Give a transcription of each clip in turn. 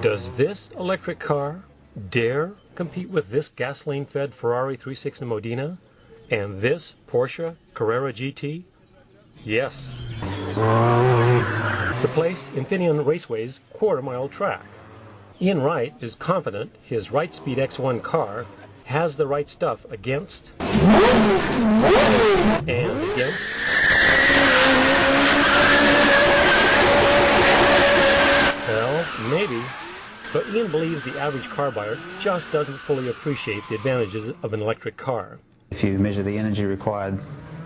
Does this electric car dare compete with this gasoline-fed Ferrari 360 Modena and this Porsche Carrera GT? Yes. To place Infineon Raceway's quarter-mile track. Ian Wright is confident his Wright-Speed X1 car has the right stuff against and against well, maybe, but Ian believes the average car buyer just doesn't fully appreciate the advantages of an electric car. If you measure the energy required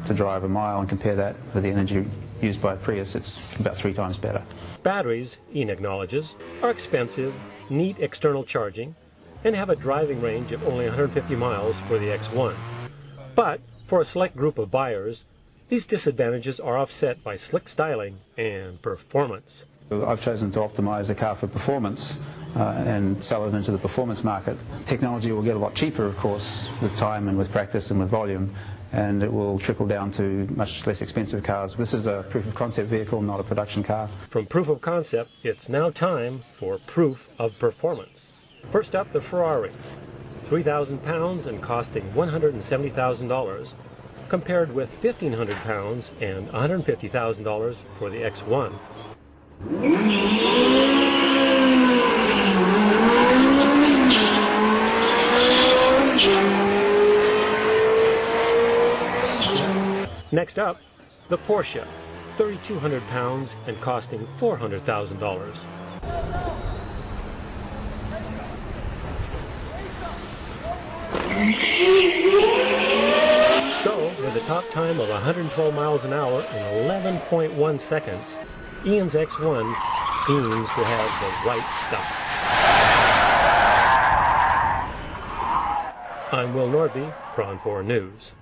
to drive a mile and compare that with the energy used by a Prius, it's about 3 times better. Batteries, Ian acknowledges, are expensive, need external charging, and have a driving range of only 150 miles for the X1. But for a select group of buyers, these disadvantages are offset by slick styling and performance. I've chosen to optimize the car for performance and sell it into the performance market. Technology will get a lot cheaper, of course, with time and with practice and with volume, and it will trickle down to much less expensive cars. This is a proof of concept vehicle, not a production car. From proof of concept, it's now time for proof of performance. First up, the Ferrari, 3,000 pounds and costing $170,000, compared with 1,500 pounds and $150,000 for the X1. Next up, the Porsche, 3,200 pounds and costing $400,000. So, with a top time of 112 miles an hour in 11.1 seconds, Ian's X1 seems to have the right stuff. I'm Will Nordby, Prawn 4 News.